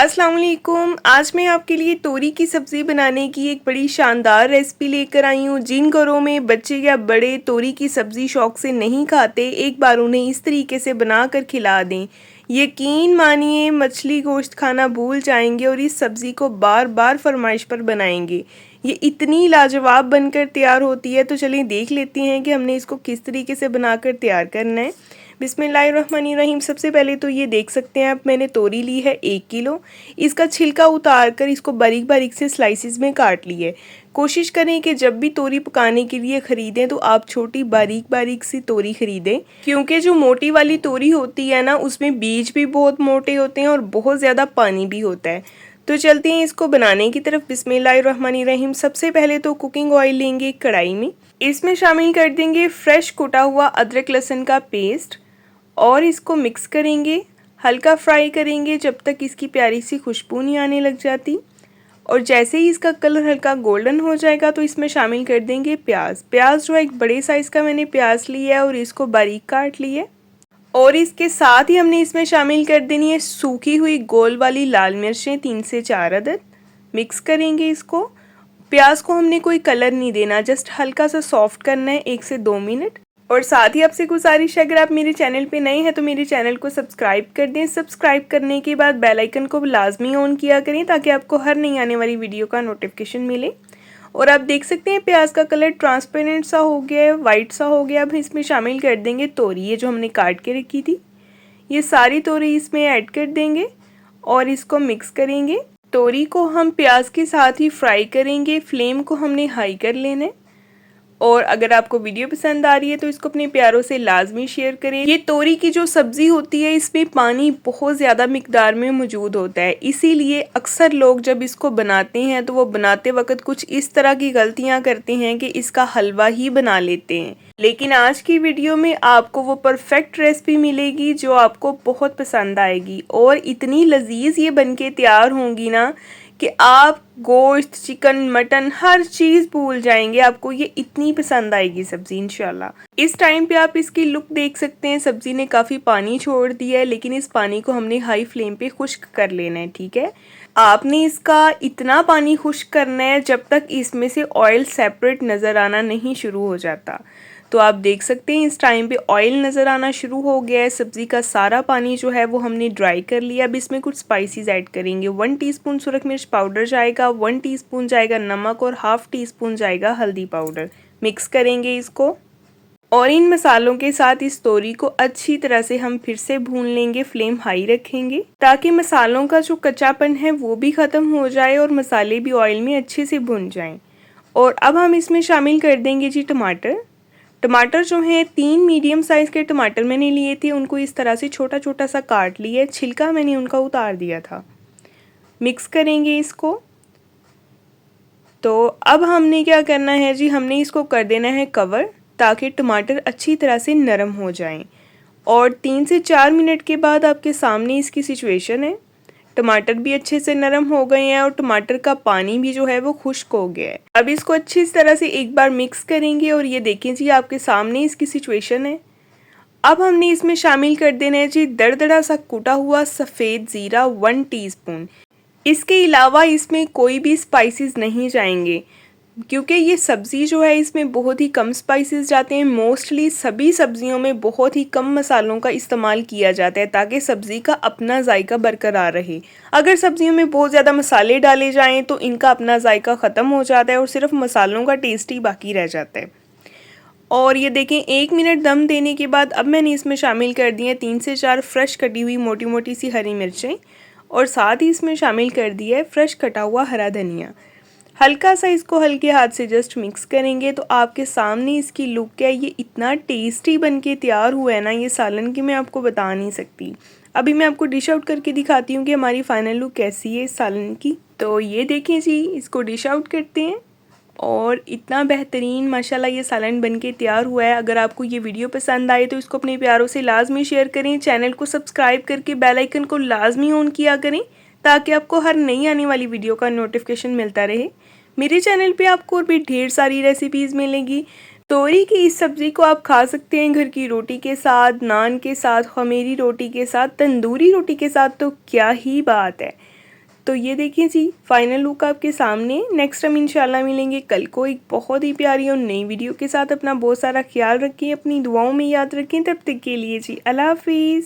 अस्सलाम वालेकुम। आज मैं आपके लिए तोरी की सब्ज़ी बनाने की एक बड़ी शानदार रेसिपी लेकर आई हूँ। जिन घरों में बच्चे या बड़े तोरी की सब्ज़ी शौक़ से नहीं खाते, एक बार उन्हें इस तरीके से बना कर खिला दें, यकीन मानिए मछली गोश्त खाना भूल जाएंगे और इस सब्ज़ी को बार बार फरमाइश पर बनाएंगे। ये इतनी लाजवाब बनकर तैयार होती है, तो चलिए देख लेते हैं कि हमने इसको किस तरीके से बनाकर तैयार करना है। बिस्मिल्लाहिर्रहमानिर्रहीम। सबसे पहले तो ये देख सकते हैं आप, मैंने तोरी ली है 1 किलो। इसका छिलका उतार कर इसको बारीक बारीक से स्लाइसिस में काट ली है। कोशिश करें कि जब भी तोरी पकाने के लिए ख़रीदें तो आप छोटी बारीक बारीक सी तोरी ख़रीदें, क्योंकि जो मोटी वाली तोरी होती है ना, उसमें बीज भी बहुत मोटे होते हैं और बहुत ज़्यादा पानी भी होता है। तो चलते हैं इसको बनाने की तरफ। बिस्मिल्लाहिर्रहमानिर्रहीम। सबसे पहले तो कुकिंग ऑयल लेंगे एक कढ़ाई में, इसमें शामिल कर देंगे फ्रेश कुटा हुआ अदरक लहसुन का पेस्ट और इसको मिक्स करेंगे, हल्का फ्राई करेंगे जब तक इसकी प्यारी सी खुशबू नहीं आने लग जाती। और जैसे ही इसका कलर हल्का गोल्डन हो जाएगा तो इसमें शामिल कर देंगे प्याज। प्याज जो है एक बड़े साइज़ का मैंने प्याज लिया है और इसको बारीक काट लिया। और इसके साथ ही हमने इसमें शामिल कर देनी है सूखी हुई गोल वाली लाल मिर्चें 3 से 4 अदद। मिक्स करेंगे इसको। प्याज को हमने कोई कलर नहीं देना, जस्ट हल्का सा सॉफ्ट करना है 1 से 2 मिनट। और साथ ही आपसे गुजारिश है, अगर आप मेरे चैनल पे नए हैं तो मेरे चैनल को सब्सक्राइब कर दें। सब्सक्राइब करने के बाद बेल आइकन को लाजमी ऑन किया करें ताकि आपको हर नई आने वाली वीडियो का नोटिफिकेशन मिले। और आप देख सकते हैं प्याज का कलर ट्रांसपेरेंट सा हो गया है, वाइट सा हो गया। अब इसमें शामिल कर देंगे तोरी, ये जो हमने काट के रखी थी, ये सारी तोरी इसमें ऐड कर देंगे और इसको मिक्स करेंगे। तोरी को हम प्याज के साथ ही फ्राई करेंगे। फ्लेम को हमने हाई कर लेना है। और अगर आपको वीडियो पसंद आ रही है तो इसको अपने प्यारों से लाजमी शेयर करें। ये तोरी की जो सब्ज़ी होती है इसमें पानी बहुत ज़्यादा मिकदार में मौजूद होता है, इसीलिए अक्सर लोग जब इसको बनाते हैं तो वो बनाते वक्त कुछ इस तरह की गलतियां करते हैं कि इसका हलवा ही बना लेते हैं। लेकिन आज की वीडियो में आपको वो परफेक्ट रेसिपी मिलेगी जो आपको बहुत पसंद आएगी और इतनी लजीज ये बनके तैयार होंगी ना कि आप गोश्त, चिकन, मटन हर चीज़ भूल जाएंगे। आपको ये इतनी पसंद आएगी सब्ज़ी इंशाल्लाह। इस टाइम पे आप इसकी लुक देख सकते हैं, सब्ज़ी ने काफ़ी पानी छोड़ दिया है, लेकिन इस पानी को हमने हाई फ्लेम पे खुश्क कर लेना है। ठीक है, आपने इसका इतना पानी खुश्क करना है जब तक इसमें से ऑयल सेपरेट नज़र आना नहीं शुरू हो जाता। तो आप देख सकते हैं इस टाइम पे ऑयल नज़र आना शुरू हो गया है। सब्ज़ी का सारा पानी जो है वो हमने ड्राई कर लिया। अब इसमें कुछ स्पाइसेस ऐड करेंगे। 1 टीस्पून सुरख मिर्च पाउडर जाएगा, 1 टीस्पून जाएगा नमक और हाफ़ टीस्पून जाएगा हल्दी पाउडर। मिक्स करेंगे इसको और इन मसालों के साथ इस तोरी को अच्छी तरह से हम फिर से भून लेंगे। फ्लेम हाई रखेंगे ताकि मसालों का जो कच्चापन है वो भी ख़त्म हो जाए और मसाले भी ऑयल में अच्छे से भुन जाएं। और अब हम इसमें शामिल कर देंगे जी टमाटर। टमाटर जो हैं 3 मीडियम साइज़ के टमाटर मैंने लिए थे, उनको इस तरह से छोटा छोटा सा काट लिया, छिलका मैंने उनका उतार दिया था। मिक्स करेंगे इसको। तो अब हमने क्या करना है जी, हमने इसको कर देना है कवर ताकि टमाटर अच्छी तरह से नरम हो जाएं। और 3 से 4 मिनट के बाद आपके सामने इसकी सिचुएशन है। टमाटर भी अच्छे से नरम हो गए हैं और टमाटर का पानी भी जो है वो खुश्क हो गया है। अब इसको अच्छी तरह से एक बार मिक्स करेंगे और ये देखें जी आपके सामने इसकी सिचुएशन है। अब हमने इसमें शामिल कर देना है जी दरदरा सा कूटा हुआ सफ़ेद ज़ीरा 1 टीस्पून। इसके अलावा इसमें कोई भी स्पाइसेस नहीं जाएंगे, क्योंकि ये सब्ज़ी जो है इसमें बहुत ही कम स्पाइसेस जाते हैं। मोस्टली सभी सब्ज़ियों में बहुत ही कम मसालों का इस्तेमाल किया जाता है ताकि सब्ज़ी का अपना जायका बरकरार रहे। अगर सब्ज़ियों में बहुत ज़्यादा मसाले डाले जाएं तो इनका अपना जायका ख़त्म हो जाता है और सिर्फ मसालों का टेस्ट ही बाकी रह जाता है। और ये देखें 1 मिनट दम देने के बाद अब मैंने इसमें शामिल कर दिए 3 से 4 फ्रेश कटी हुई मोटी मोटी सी हरी मिर्चें और साथ ही इसमें शामिल कर दिया है फ्रेश कटा हुआ हरा धनिया। हल्का सा इसको हल्के हाथ से जस्ट मिक्स करेंगे तो आपके सामने इसकी लुक है। ये इतना टेस्टी बनके तैयार हुआ है ना ये सालन की, मैं आपको बता नहीं सकती। अभी मैं आपको डिश आउट करके दिखाती हूँ कि हमारी फाइनल लुक कैसी है इस सालन की। तो ये देखें जी, इसको डिश आउट करते हैं और इतना बेहतरीन माशाल्लाह ये सालन बनके तैयार हुआ है। अगर आपको ये वीडियो पसंद आए तो इसको अपने प्यारों से लाजमी शेयर करें। चैनल को सब्सक्राइब करके बेल आइकन को लाजमी ऑन किया करें ताकि आपको हर नई आने वाली वीडियो का नोटिफिकेशन मिलता रहे। मेरे चैनल पे आपको और भी ढेर सारी रेसिपीज़ मिलेंगी। तोरी की इस सब्ज़ी को आप खा सकते हैं घर की रोटी के साथ, नान के साथ, खमीरी रोटी के साथ, तंदूरी रोटी के साथ, तो क्या ही बात है। तो ये देखिए जी फाइनल लुक आपके सामने। नेक्स्ट हम इंशाल्लाह मिलेंगे कल को एक बहुत ही प्यारी और नई वीडियो के साथ। अपना बहुत सारा ख्याल रखिए, अपनी दुआओं में याद रखें। तब तक के लिए जी अल्लाह हाफिज़।